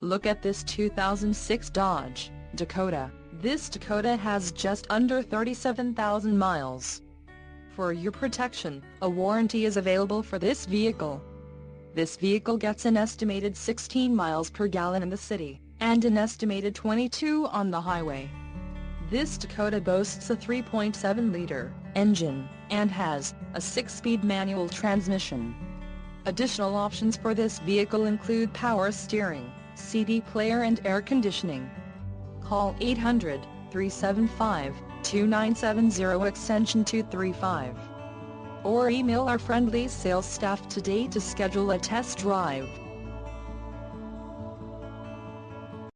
Look at this 2006 Dodge Dakota. This Dakota has just under 37,000 miles. For your protection, a warranty is available for this vehicle. This vehicle gets an estimated 16 miles per gallon in the city, and an estimated 22 on the highway. This Dakota boasts a 3.7-liter engine, and has a 6-speed manual transmission. Additional options for this vehicle include power steering, CD player and air conditioning. Call 800-375-2970 extension 235. Or email our friendly sales staff today to schedule a test drive.